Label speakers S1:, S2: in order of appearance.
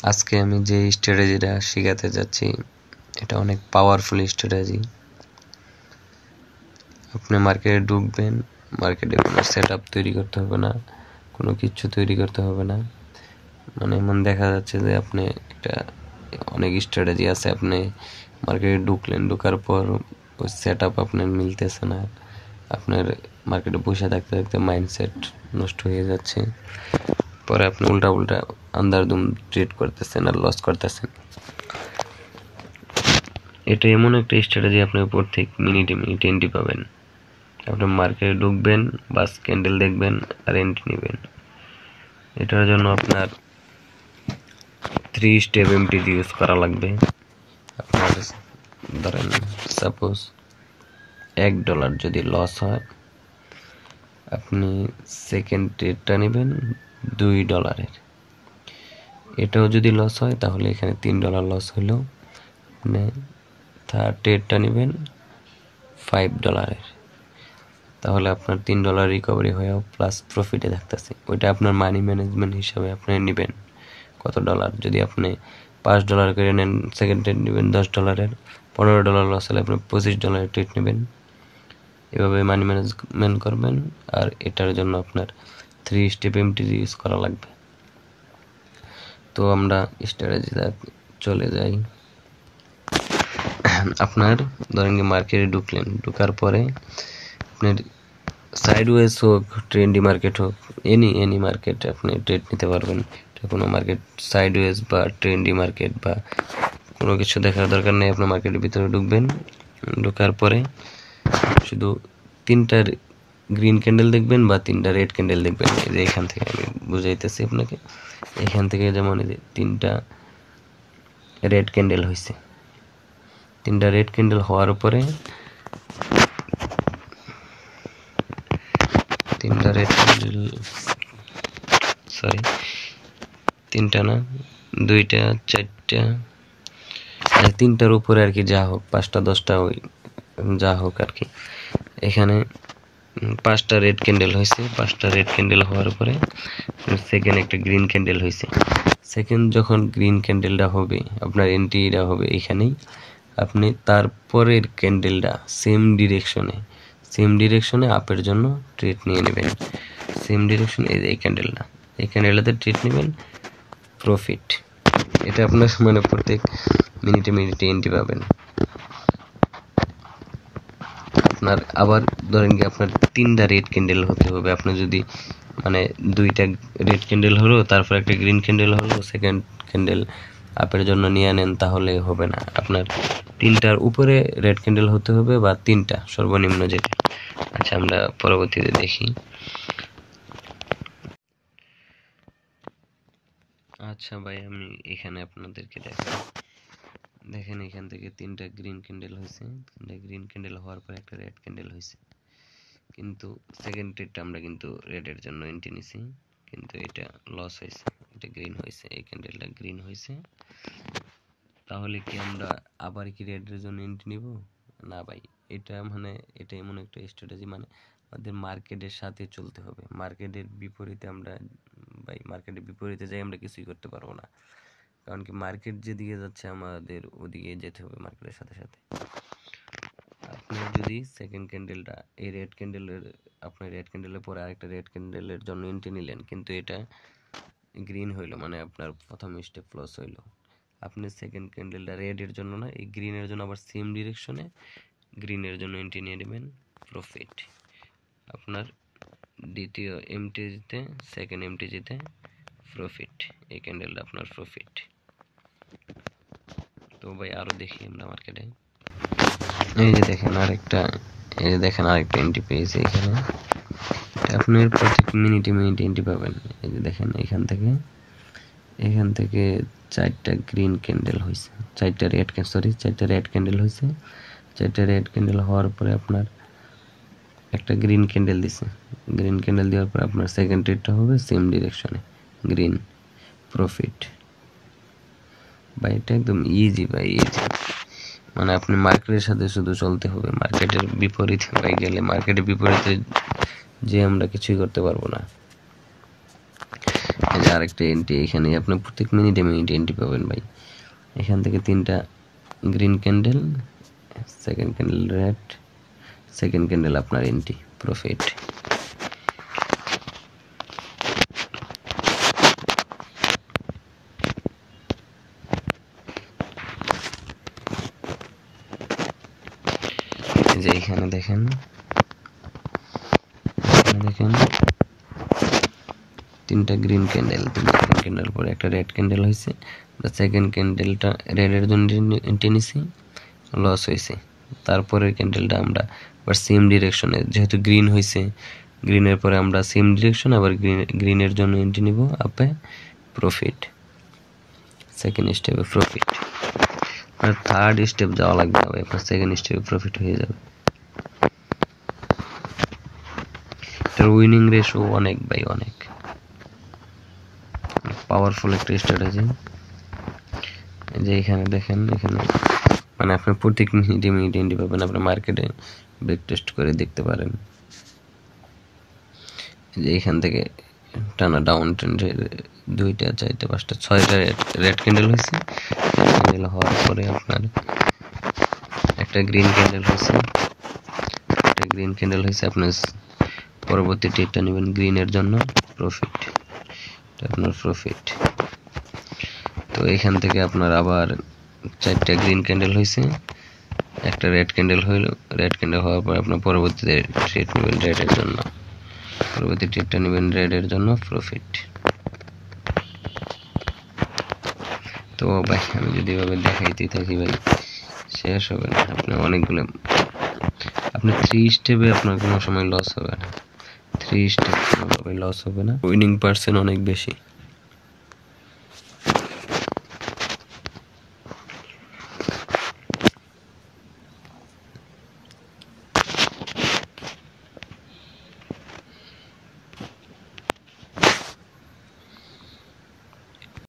S1: আজকে আমি যে স্ট্র্যাটেজিটা শেখাতে যাচ্ছি এটা অনেক পাওয়ারফুল স্ট্র্যাটেজি। আপনি মার্কেটে ঢুকবেন, মার্কেটে কোনো সেট আপ তৈরি করতে হবে না, কোনো কিছু তৈরি করতে হবে না। মানে এমন দেখা যাচ্ছে যে আপনি একটা অনেক স্ট্র্যাটেজি আছে, আপনি মার্কেটে ঢুকলেন, ঢোকার পর ওই সেট আপ আপনার মিলতেছে না, আপনার মার্কেটে বসে থাকতে থাকতে মাইন্ডসেট নষ্ট হয়ে যাচ্ছে, পরে আপনি উল্টা উল্টা আন্দারদুম ট্রেড করতেছেন আর লস করতেছেন। এটা এমন একটা স্ট্র্যাটেজি আপনি প্রত্যেক মিনিটে মিনিটে এন্ট্রি পাবেন। আপনি মার্কেটে ঢুকবেন, বাস ক্যান্ডেল দেখবেন আর এন্ট্রি নেবেন। এটার জন্য আপনার 3 স্টেপ এমটি ইউজ করা লাগবে। আপনার ধরেন সাপোজ $1 যদি লস হয়, আপনি সেকেন্ড ট্রেডটা নেবেন $2। এটাও যদি লস হয় তাহলে এখানে $3 লস হলো, আপনি থার্ড ট্রেডটা নেবেন $5। তাহলে আপনার $3 রিকভারি হয়েও প্লাস প্রফিটে থাকতেছে। ওইটা আপনার মানি ম্যানেজমেন্ট হিসাবে আপনি নেবেন কত ডলার। যদি আপনি $5 করে নেন, সেকেন্ড ট্রেড নেবেন $10, $15 লস হলে আপনি $25 ট্রেড নেবেন। এভাবে মানি ম্যানেজমেন্ট করবেন। আর এটার জন্য আপনার 3 স্টেপ এমটি ইউজ করা লাগবে। তো আমরা স্ট্র্যাটেজিতে চলে যাই। আপনার ধরেন কি মার্কেটে ঢুকলেন, ঢুকার পরে আপনার সাইডওয়েজ হোক, ট্রেন্ডি মার্কেট হোক, এনি মার্কেট আপনি ট্রেড নিতে পারবেন। কোনো মার্কেট সাইডওয়েজ বা ট্রেন্ডি মার্কেট বা কোনো কিছু দেখার দরকার নেই। আপনার মার্কেটের ভিতরে ঢুকবেন, ঢোকার পরে শুধু 3টা গ্রিন ক্যান্ডেল দেখবেন বা 3টা রেড ক্যান্ডেল দেখবেন। এই যে এখান থেকে আমি বুঝাইতেছি আপনাকে। এখান থেকে যেমন এই যে 3টা রেড ক্যান্ডেল হয়েছে, 3টা রেড ক্যান্ডেল হওয়ার পরে 3টা রেড ক্যান্ডেল, সরি 3টা না, 2টা 4টা, 3টার উপরে আর কি, যা হোক 5টা 10টা ওই যা হোক আর কি। এখানে 5টা রেড ক্যান্ডেল হয়েছে। 5টা রেড ক্যান্ডেল হওয়ার পরে সেকেন্ড একটা গ্রিন ক্যান্ডেল হয়েছে। সেকেন্ড যখন গ্রিন ক্যান্ডেলটা হবে, আপনার এন্ট্রিটা হবে এখানেই। আপনি তারপরের ক্যান্ডেলটা সেম ডিরেকশনে আপের জন্য ট্রেড নিয়ে নেবেন। সেম ডিরেকশনে এই ক্যান্ডেলটাতে ট্রেড নেবেন, প্রফিট। এটা আপনার মানে প্রত্যেক মিনিটে মিনিটে এন্ট্রি পাবেন। আপনার আবার ধরেন কি আপনার 3টা রেড ক্যান্ডেল হতে হবে। আপনি যদি মানে 2টা রেড ক্যান্ডেল হলো, তারপর একটা গ্রিন ক্যান্ডেল হলো, সেকেন্ড ক্যান্ডেল আপের জন্য নিয়ে নেন, তাহলে হবে না। আপনার 3টার উপরে রেড ক্যান্ডেল হতে হবে বা 3টা সর্বনিম্ন যেটা। আচ্ছা, আমরা পরবর্তীতে দেখি। আচ্ছা ভাই, আমি এখানে আপনাদেরকে দেখেন এখান থেকে 3টা গ্রিন ক্যান্ডেল হয়েছে। 3টা গ্রিন ক্যান্ডেল হওয়ার পর একটা রেড ক্যান্ডেল হয়েছে, কিন্তু সেকেন্ড ট্রেডটা আমরা কিন্তু রেডের জন্য এন্ট্রি নিছি, কিন্তু এটা লস হয়েছে, এটা গ্রিন হয়েছে, এই ক্যান্ডেলটা গ্রিন হয়েছে। তাহলে কি আমরা আবার কি রেডের জন্য এন্ট্রি নিব? না ভাই, এটা মানে এটা এমন একটা স্ট্র্যাটেজি, মানে আমাদের মার্কেটের সাথে চলতে হবে। মার্কেটের বিপরীতে আমরা ভাই, মার্কেটের বিপরীতে যাই আমরা কিছুই করতে পারবো না। কারণ কি মার্কেট যেদিকে যাচ্ছে আমাদের ওদিকে যেতে হবে মার্কেটের সাথে সাথে। আপনি যদি সেকেন্ড ক্যান্ডেলটা এই রেড ক্যান্ডেলের, আপনার রেড ক্যান্ডেলের পরে আরেকটা রেড ক্যান্ডেলের জন্য এন্ট্রি নিলেন, কিন্তু এটা গ্রিন হইলো, মানে আপনার প্রথম স্টেপ লস হইলো। আপনি সেকেন্ড ক্যান্ডেলটা রেডের জন্য না, এই গ্রিনের জন্য আবার সেম ডিরেকশনে গ্রিনের জন্য এন্ট্রি নিয়ে নেবেন, প্রফিট। আপনার দ্বিতীয় এমটিজিতে, সেকেন্ড এমটিজিতে প্রফিট। এই ক্যান্ডেলটা আপনার প্রফিট। তো ভাই আরো দেখি আমরা মার্কেটে। এই যে দেখেন আরেকটা এন্ট্রি পেয়েছে এখানে। আপনার প্রত্যেক মিনিটে মিনিটে এন্ট্রি পাবেন। এই যে দেখেন এখান থেকে 4টা গ্রিন ক্যান্ডেল হয়েছে, 4টা রেড ক্যান্ডেল হয়েছে। 4টা রেড ক্যান্ডেল হওয়ার পরে আপনার একটা গ্রিন ক্যান্ডেল দিছে। গ্রিন ক্যান্ডেল দেওয়ার পর আপনার সেকেন্ড ট্রেডটা হবে সেম ডিরেকশনে, গ্রিন, প্রফিট। ভাই এটা একদম ইজি ভাই, ইজি। মানে আপনি মার্কেটের সাথে শুধু চলতে হবে। মার্কেটের বিপরীতে ভাই গেলে, মার্কেটের বিপরীতে যে আমরা কিছুই করতে পারবো না। এই যে আরেকটা এন্ট্রি, এখানে আপনি প্রত্যেক মিনিটে এন্ট্রি পাবেন ভাই। এখান থেকে 3টা green candle, second candle red, second candle আপনার এন্ট্রি প্রফিট। যে এখানে দেখেন, দেখেন 3টা গ্রিন ক্যান্ডেল পরে একটা রেড ক্যান্ডেল হয়েছে, সেকেন্ড ক্যান্ডেলটা রেডের জন্য এন্ট্রি নিছি, লস হয়েছে। তারপরের ক্যান্ডেলটা আমরা আবার সেম ডিরেকশনে, যেহেতু গ্রিন হয়েছে, গ্রিনের পরে আমরা সেম ডিরেকশন আবার গ্রিনের জন্য এন্ট্রি নিব, আপে প্রফিট, সেকেন্ড স্টেপে প্রফিট। আর থার্ড স্টেপ যাওয়া লাগবে না ভাই, আপনার সেকেন্ড স্টেপে প্রফিট হয়ে যাবে। এটার উইনিং রেশিও অনেক ভাই, অনেক পাওয়ারফুল একটা স্ট্র্যাটেজি। যে এখানে দেখেন, এখানে মানে আপনি প্রত্যেক মিনিটে এন্ট্রি পাবেন, আপনি মার্কেটে ব্রেক টেস্ট করে দেখতে পারেন। যে এখান থেকে টানা ডাউন ট্রেন্ডে 2টা 4টা 5টা 6টা রেড ক্যান্ডেল হয়েছে। ক্যান্ডেল হওয়ার পরে আপনার একটা গ্রিন ক্যান্ডেল হয়েছে, আপনার পরবর্তী ট্রেডটা নেবেন গ্রিনের জন্য প্রফিট, আপনার প্রফিট। তো এখান থেকে আপনার আবার 4টা গ্রিন ক্যান্ডেল হয়েছে, একটা রেড ক্যান্ডেল হইলো, রেড ক্যান্ডেল হওয়ার পর আপনার পরবর্তীতে ট্রেড নেবেন রেডের জন্য, পরবর্তী ট্রেডটা নেবেন রেডের জন্য প্রফিট। তো ভাই আমি যদি এভাবে দেখাইতে থাকি ভাই শেষ হবে না। আপনি অনেকগুলো, আপনি 3 স্টেপে আপনার কোনো সময় লস হবে না, 3 স্টেপ কোনোভাবে লস হবে না, উইনিং পার্সেন্ট অনেক বেশি।